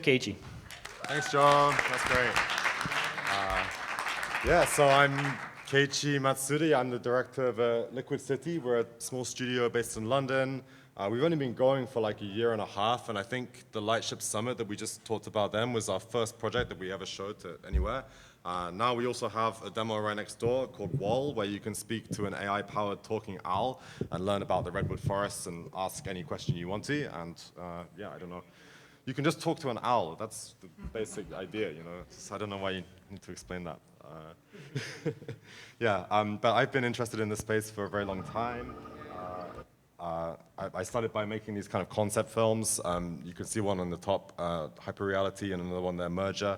Keiichi. Thanks, John. That's great. Yeah, so I'm Keiichi Matsuri. I'm the director of Liquid City. We're a small studio based in London. We've only been going for like a year and a half, and I think the Lightship Summit that we just talked about then was our first project that we ever showed to anywhere. Now we also have a demo right next door called Wall, where you can speak to an AI-powered talking owl and learn about the redwood forests and ask any question you want to. And yeah, I don't know. You can just talk to an owl. That's the basic idea, you know. I don't know why you need to explain that. Yeah, but I've been interested in this space for a very long time. I started by making these kind of concept films. You can see one on the top, Hyperreality, and another one there, Merger,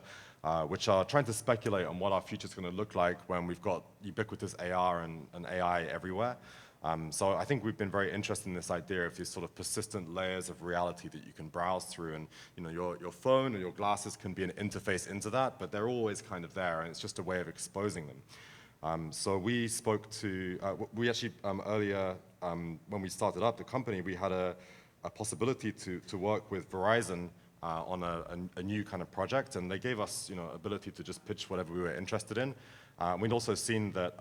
which are trying to speculate on what our future is going to look like when we've got ubiquitous AR and AI everywhere. So I think we've been very interested in this idea of these sort of persistent layers of reality that you can browse through, and you know, your phone or your glasses can be an interface into that, but they're always kind of there, and it's just a way of exposing them. So we spoke to, we actually earlier, when we started up the company, we had a possibility to work with Verizon on a new kind of project, and they gave us, you know, ability to just pitch whatever we were interested in. We'd also seen that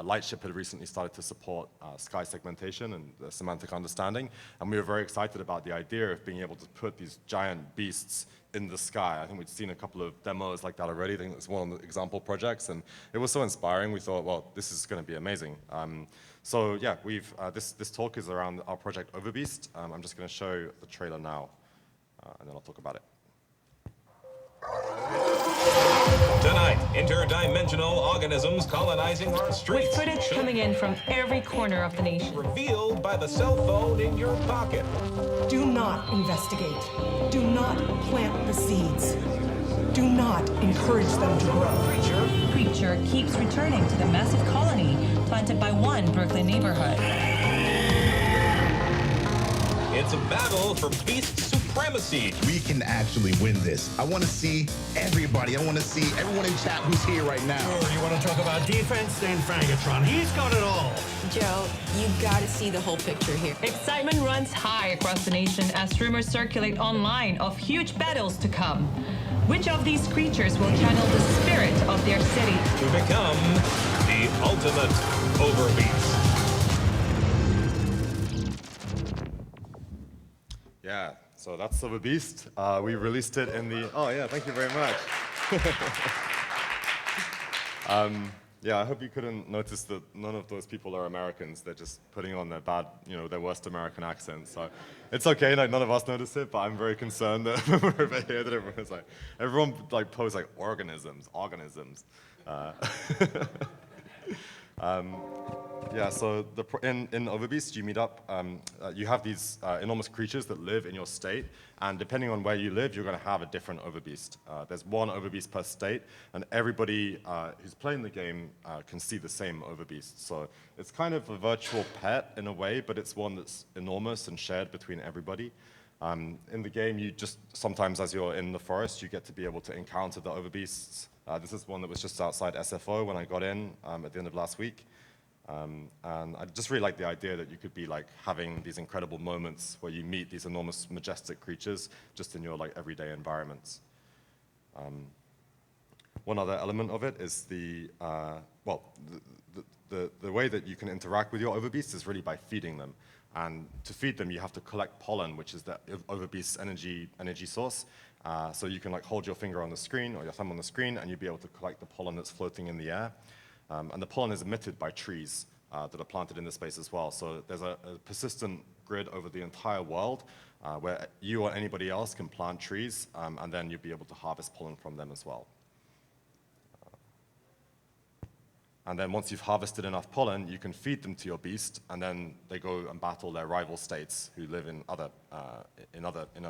Lightship had recently started to support sky segmentation and semantic understanding, and we were very excited about the idea of being able to put these giant beasts in the sky. I think we'd seen a couple of demos like that already. I think it's one of the example projects, and it was so inspiring. We thought, well, this is going to be amazing. So yeah, this talk is around our project OVERBEAST. I'm just going to show the trailer now, and then I'll talk about it. Tonight, interdimensional organisms colonizing our streets. With footage coming in from every corner of the nation. Revealed by the cell phone in your pocket. Do not investigate. Do not plant the seeds. Do not encourage them to grow. Creature keeps returning to the massive colony planted by one Brooklyn neighborhood. It's a battle for beast supremacy. We can actually win this. I want to see everybody. I want to see everyone in chat who's here right now. Sure, you want to talk about defense? Then Frangatron. He's got it all. Joe, you got to see the whole picture here. Excitement runs high across the nation as rumors circulate online of huge battles to come. Which of these creatures will channel the spirit of their city to become the ultimate OVERBEAST? Yeah, so that's OVERBEAST. We released it in the, oh yeah, thank you very much. Yeah, I hope you couldn't notice that none of those people are Americans. They're just putting on their bad, you know, their worst American accents. So it's okay, like none of us notice it, but I'm very concerned that when we're over here that everyone posts like organisms. Yeah, so in OVERBEAST, you meet up, you have these enormous creatures that live in your state, and depending on where you live, you're going to have a different OVERBEAST. There's one OVERBEAST per state, and everybody who's playing the game can see the same OVERBEAST. So it's kind of a virtual pet in a way, but it's one that's enormous and shared between everybody. In the game, you just, sometimes as you're in the forest, you get to be able to encounter the OVERBEASTs. This is one that was just outside SFO when I got in at the end of last week. And I just really like the idea that you could be like having these incredible moments where you meet these enormous, majestic creatures just in your like everyday environments. One other element of it is the way that you can interact with your OVERBEAST is really by feeding them. And to feed them, you have to collect pollen, which is the OVERBEAST's energy source. So you can like hold your finger on the screen or your thumb on the screen, and you'll be able to collect the pollen that's floating in the air. And the pollen is emitted by trees that are planted in this space as well. So there's a persistent grid over the entire world where you or anybody else can plant trees, and then you'll be able to harvest pollen from them as well. And then once you've harvested enough pollen, you can feed them to your beast, and then they go and battle their rival states who live in other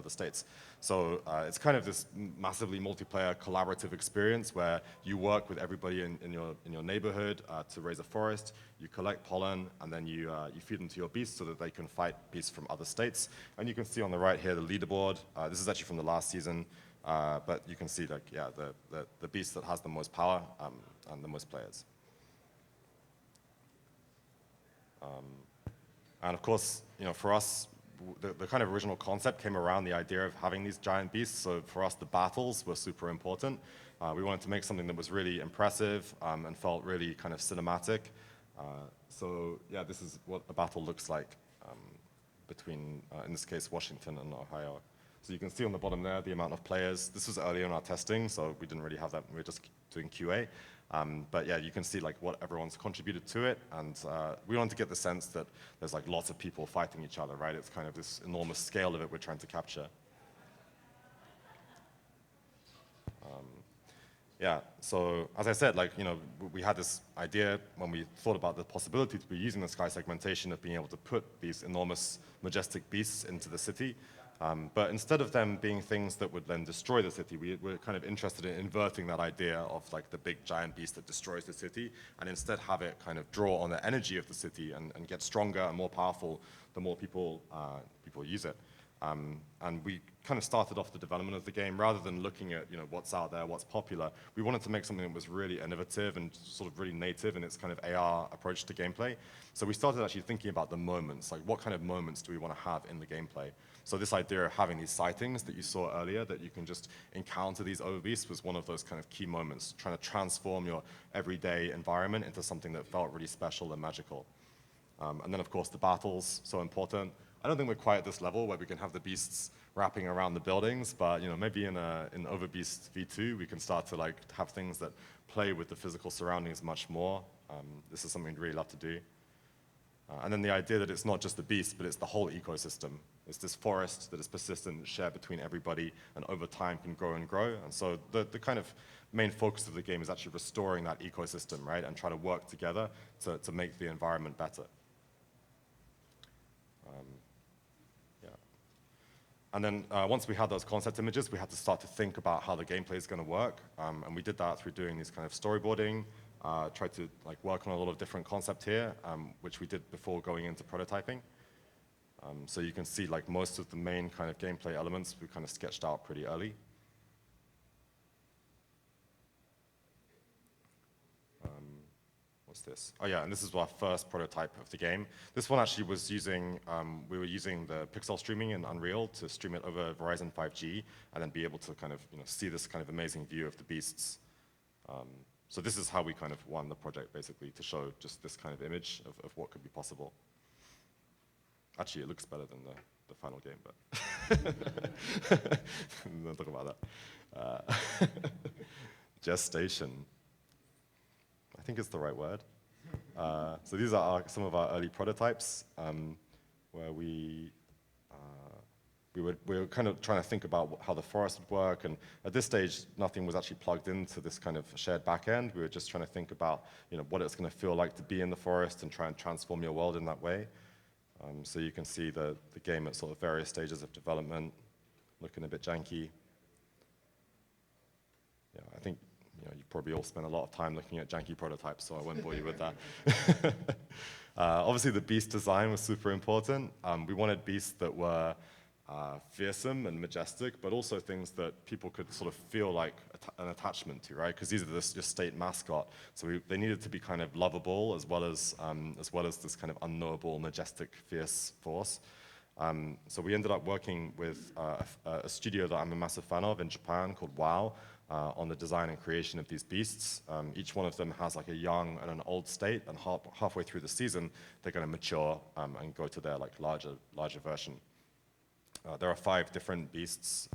states. So it's kind of this massively multiplayer collaborative experience where you work with everybody in your neighborhood to raise a forest. You collect pollen, and then you feed them to your beast so that they can fight beasts from other states. And you can see on the right here the leaderboard. This is actually from the last season, but you can see like the beast that has the most power and the most players. And of course, you know, for us, the kind of original concept came around the idea of having these giant beasts. So for us, the battles were super important. We wanted to make something that was really impressive and felt really kind of cinematic. So yeah, this is what a battle looks like between, in this case, Washington and Ohio. So you can see on the bottom there the amount of players. This was early in our testing, so we didn't really have that. We were just doing QA. But yeah, you can see like what everyone's contributed to it, and we wanted to get the sense that there's like lots of people fighting each other, right? It's kind of this enormous scale of it we're trying to capture. Yeah, so as I said, like, you know, we had this idea when we thought about the possibility to be using the sky segmentation of being able to put these enormous, majestic beasts into the city. But instead of them being things that would then destroy the city, we're kind of interested in inverting that idea of like the big giant beast that destroys the city, and instead have it kind of draw on the energy of the city and get stronger and more powerful the more people use it. And we kind of started off the development of the game rather than looking at, you know, what's out there, what's popular. We wanted to make something that was really innovative and sort of really native in its kind of AR approach to gameplay. So we started actually thinking about the moments, like what kind of moments do we want to have in the gameplay? So this idea of having these sightings that you saw earlier, that you can just encounter these overbeasts, was one of those kind of key moments, trying to transform your everyday environment into something that felt really special and magical. And then of course the battles, so important. I don't think we're quite at this level where we can have the beasts wrapping around the buildings, but you know, maybe in OVERBEAST v2 we can start to like have things that play with the physical surroundings much more. This is something we'd really love to do. And then the idea that it's not just the beast, but it's the whole ecosystem. It's this forest that is persistent, shared between everybody, and over time can grow and grow. And so the kind of main focus of the game is actually restoring that ecosystem, right, and try to work together to make the environment better. And then once we had those concept images, we had to start to think about how the gameplay is going to work. And we did that through doing these kind of storyboarding, tried to like work on a lot of different concepts here, which we did before going into prototyping. So you can see like most of the main kind of gameplay elements we kind of sketched out pretty early. What's this? Oh yeah, and this is our first prototype of the game. This one actually was using, we were using the pixel streaming in Unreal to stream it over Verizon 5G and then be able to kind of, you know, see this kind of amazing view of the beasts. So this is how we kind of won the project, basically, to show just this kind of image of what could be possible. Actually, it looks better than the final game, but don't talk about that. Gestation. I think it's the right word. So these are some of our early prototypes where we were kind of trying to think about how the forest would work, and at this stage, nothing was actually plugged into this kind of shared backend. We were just trying to think about, you know, what it's going to feel like to be in the forest and try and transform your world in that way. So you can see the game at sort of various stages of development, looking a bit janky. Yeah, I think, you know, you probably all spend a lot of time looking at janky prototypes, so I won't bore you with that. Obviously, the beast design was super important. We wanted beasts that were fearsome and majestic, but also things that people could sort of feel like an attachment to, right? Because these are your state mascot, so they needed to be kind of lovable as well as this kind of unknowable, majestic, fierce force. So we ended up working with a studio that I'm a massive fan of in Japan called WoW on the design and creation of these beasts. Each one of them has like a young and an old state, and halfway through the season, they're going to mature and go to their like larger version. There are 5 different beasts,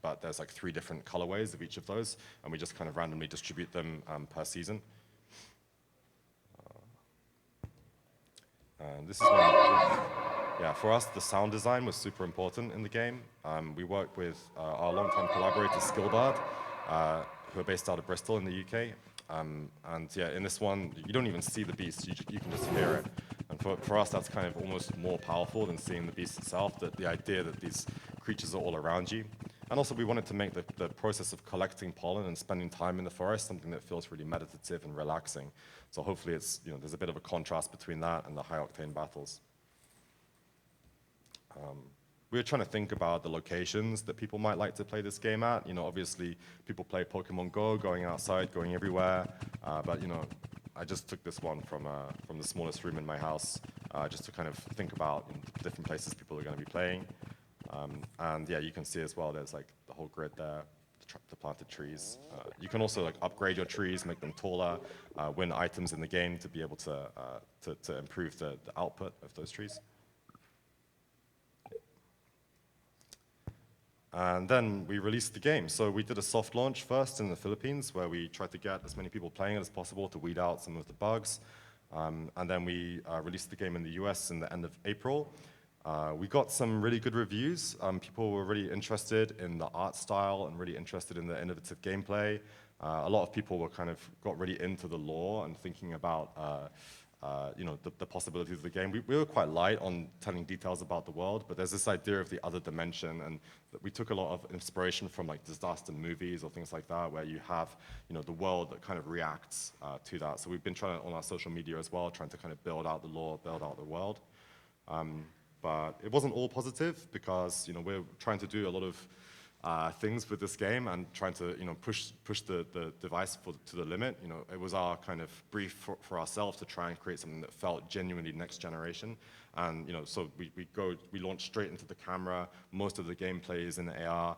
but there's like 3 different colorways of each of those, and we just kind of randomly distribute them per season. And this is one. Yeah, for us, the sound design was super important in the game. We worked with our longtime collaborator, Skillbard, who are based out of Bristol in the UK. And yeah, in this one, you don't even see the beast, you can just hear it. And for us, that's kind of almost more powerful than seeing the beast itself, that the idea that these creatures are all around you. And also, we wanted to make the process of collecting pollen and spending time in the forest something that feels really meditative and relaxing. So hopefully it's, you know, there's a bit of a contrast between that and the high-octane battles. We were trying to think about the locations that people might like to play this game at. You know, obviously, people play Pokemon Go, going outside, going everywhere. But, you know, I just took this one from the smallest room in my house. just to kind of think about different places people are going to be playing. And yeah, you can see as well, there's like the whole grid there, the planted trees. You can also like upgrade your trees, make them taller, win items in the game to be able to improve the output of those trees. And then we released the game. So we did a soft launch first in the Philippines, where we tried to get as many people playing it as possible to weed out some of the bugs. And then we released the game in the US in the end of April. We got some really good reviews. People were really interested in the art style and really interested in the innovative gameplay. A lot of people were got really into the lore and thinking about the possibilities of the game. We were quite light on telling details about the world, but there's this idea of the other dimension, and we took a lot of inspiration from like disaster movies or things like that, where you have the world that kind of reacts to that. So we've been trying on our social media as well, trying to kind of build out the lore, build out the world. But it wasn't all positive because we're trying to do a lot of things with this game and trying to push the device to the limit. It was our kind of brief for ourselves to try and create something that felt genuinely next generation. And so we launched straight into the camera. Most of the gameplay is in AR,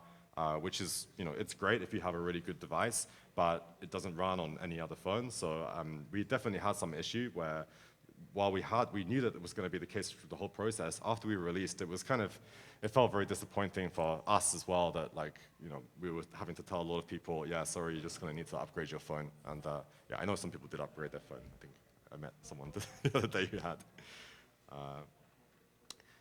which is it's great if you have a really good device, but it doesn't run on any other phone. So we definitely had some issue where, while we knew that it was going to be the case through the whole process, after we released, it felt very disappointing for us as well that we were having to tell a lot of people, yeah, sorry, you're just going to need to upgrade your phone. And yeah, I know some people did upgrade their phone. I think I met someone the other day who had.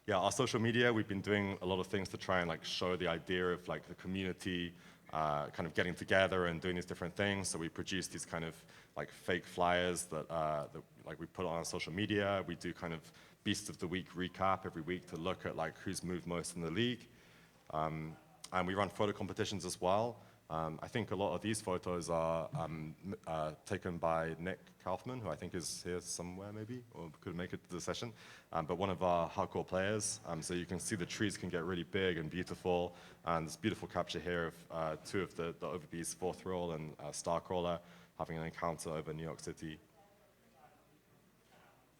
Yeah, our social media, we've been doing a lot of things to try and show the idea of the community kind of getting together and doing these different things. So we produce these kind of fake flyers that we put on our social media. We do kind of Beast of the Week recap every week to look at who's moved most in the league. And we run photo competitions as well. I think a lot of these photos are taken by Nick Kaufman, who I think is here somewhere maybe, or could make it to the session, but one of our hardcore players. So you can see the trees can get really big and beautiful, and this beautiful capture here of two of the OVERBEAST, Fourth Roll and Starcrawler, having an encounter over New York City.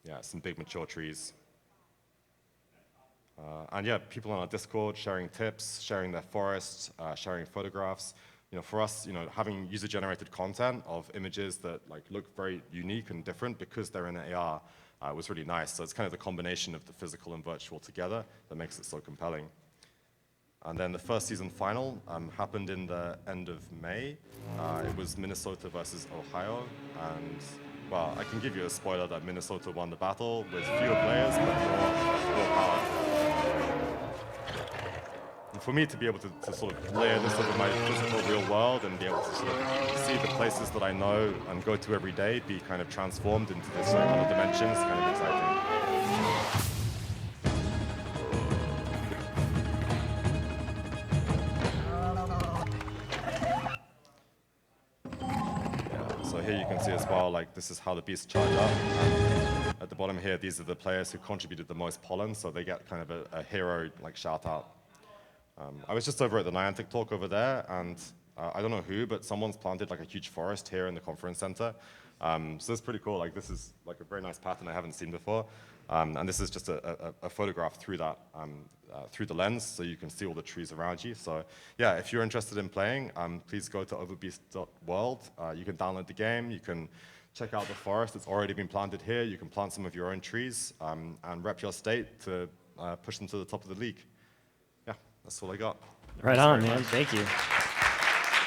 Yeah, some big mature trees. And yeah, people on our Discord sharing tips, sharing their forests, sharing photographs. For us, having user-generated content of images that look very unique and different because they're in AR was really nice. So it's kind of the combination of the physical and virtual together that makes it so compelling. And then the first season final happened in the end of May. It was Minnesota versus Ohio, and well, I can give you a spoiler that Minnesota won the battle with fewer players, but more power. And for me to be able to sort of layer this over my physical real world and be able to sort of see the places that I know and go to every day be kind of transformed into this other dimension is kind of exciting. So here you can see as well, this is how the beasts charge up. At the bottom here, these are the players who contributed the most pollen, so they get kind of a hero shout out. I was just over at the Niantic talk over there, and I don't know who, but someone's planted a huge forest here in the conference center. So it's pretty cool. This is a very nice pattern I haven't seen before. And this is just a photograph through that, through the lens, so you can see all the trees around you. So yeah, if you're interested in playing, please go to overbeast.world. You can download the game. You can check out the forest that's already been planted here. You can plant some of your own trees and rep your state to push them to the top of the league. Yeah, that's all I got. Right on, man. Thank you.